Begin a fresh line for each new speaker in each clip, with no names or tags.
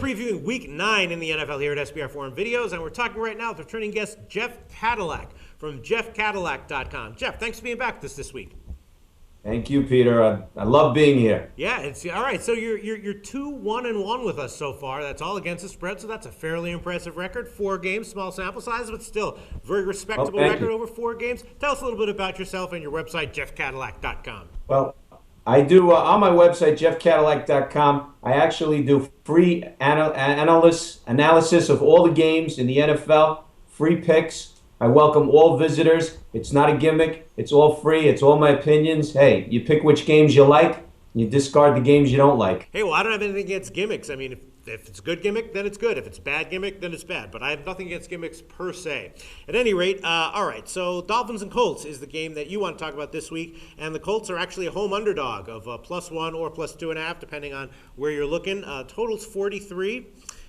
previewing Week 9 in the NFL here at SBR Forum Videos, and we're talking right now with returning guest Jeff Cadillac from jeffcadillac.com. Jeff, thanks for being back with us this week.
Thank you, Peter. I love being here.
Yeah, it's all right. So you're 2-1-1 with us so far. That's all against the spread, so that's a fairly impressive record. 4 games, small sample size, but still very respectable record over 4 games. Tell us a little bit about yourself and your website, jeffcadillac.com.
Well, I do on my website, jeffcadillac.com. I actually do free analysis of all the games in the NFL, free picks. I welcome all visitors. It's not a gimmick. It's all free. It's all my opinions. Hey, you pick which games you like. You discard the games you don't like.
Hey, well, I don't have anything against gimmicks. I mean, if it's a good gimmick, then it's good. If it's a bad gimmick, then it's bad. But I have nothing against gimmicks per se. At any rate, all right, so Dolphins and Colts is the game that you want to talk about this week. And the Colts are actually a home underdog of +1 or +2.5, depending on where you're looking. Total's 43.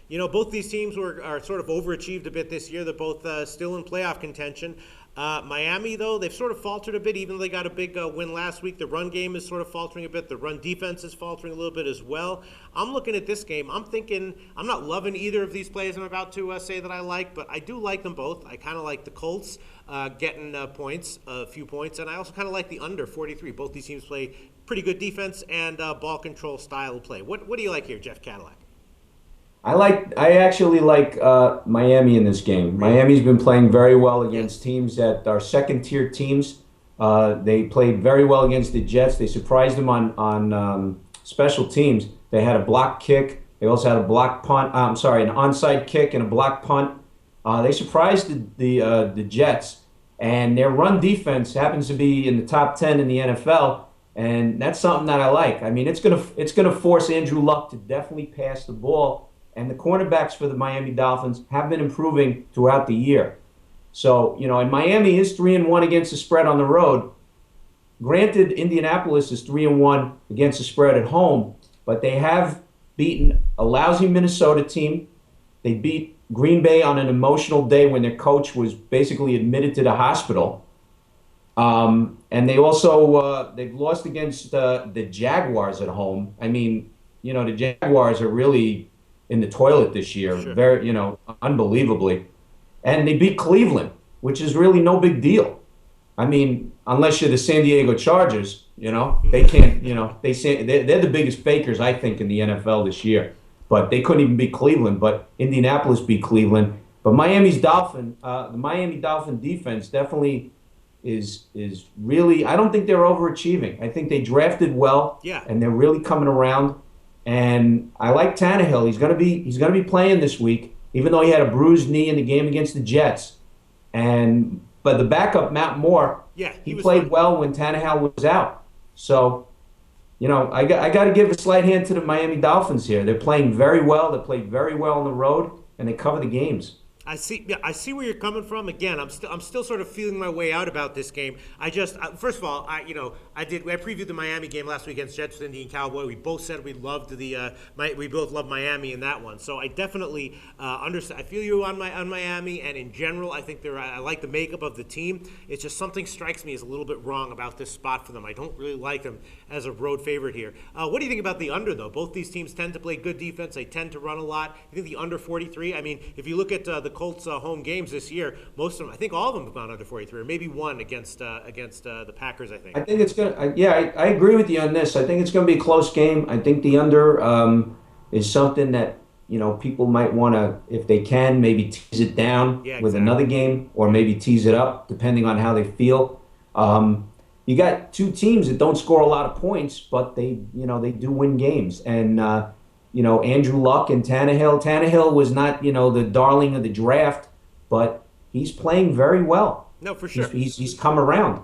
You know, both these teams are sort of overachieved a bit this year. They're both still in playoff contention. Miami, though, they've sort of faltered a bit, even though they got a big win last week. The run game is sort of faltering a bit. The run defense is faltering a little bit as well. I'm looking at this game. I'm thinking I'm not loving either of these plays I'm about to say that I like, but I do like them both. I kind of like the Colts getting points, a few points, and I also kind of like the under 43. Both these teams play pretty good defense and ball control style of play. What do you like here, Jeff Cadillac?
I actually like Miami in this game. Miami's been playing very well against teams that are second-tier teams. They played very well against the Jets. They surprised them on special teams. They had a block kick. They also had a block punt. An onside kick and a block punt. They surprised the Jets, and their run defense happens to be in the top 10 in the NFL, and that's something that I like. I mean, it's gonna force Andrew Luck to definitely pass the ball. And the cornerbacks for the Miami Dolphins have been improving throughout the year. So, you know, and Miami is 3-1 against the spread on the road. Granted, Indianapolis is 3-1 against the spread at home, but they have beaten a lousy Minnesota team. They beat Green Bay on an emotional day when their coach was basically admitted to the hospital. And they also they've lost against the Jaguars at home. I mean, you know, the Jaguars are really in the toilet this year,
Sure.
very, unbelievably. And they beat Cleveland, which is really no big deal. I mean, unless you're the San Diego Chargers, they can't, they're the biggest fakers, I think, in the NFL this year. But they couldn't even beat Cleveland, but Indianapolis beat Cleveland. But the Miami Dolphin defense definitely is really, I don't think they're overachieving. I think they drafted well, and they're really coming around. And I like Tannehill. He's gonna be playing this week, even though he had a bruised knee in the game against the Jets. But the backup, Matt Moore, he played well when Tannehill was out. So, I got to give a slight hand to the Miami Dolphins here. They're playing very well. They played very well on the road, and they cover the games.
I see where you're coming from. Again, I'm still sort of feeling my way out about this game. I just first of all, I previewed the Miami game last week against Jets, Indian Cowboy. We both said we loved we both loved Miami in that one. So I definitely understand. I feel you on Miami, and in general, I think I like the makeup of the team. It's just something strikes me as a little bit wrong about this spot for them. I don't really like them as a road favorite here. What do you think about the under though? Both these teams tend to play good defense. They tend to run a lot. You think the under 43? I mean, if you look at the Colts home games this year, most of them, I think all of them have gone under 43, or maybe one against the Packers, I think.
I think it's going to, I agree with you on this. I think it's going to be a close game. I think the under is something that, people might want to, if they can, maybe tease it down with another game, or maybe tease it up, depending on how they feel. You got two teams that don't score a lot of points, but they do win games. And, Andrew Luck and Tannehill. Tannehill was not, the darling of the draft, but he's playing very well.
No, for sure.
He's come around.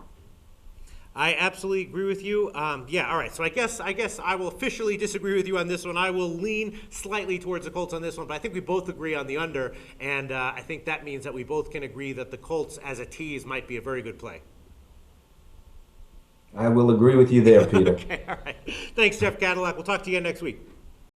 I absolutely agree with you. All right. So I guess I will officially disagree with you on this one. I will lean slightly towards the Colts on this one, but I think we both agree on the under, and I think that means that we both can agree that the Colts as a tease might be a very good play.
I will agree with you there, Peter.
Okay, all right. Thanks, Jeff Cadillac. We'll talk to you again next week.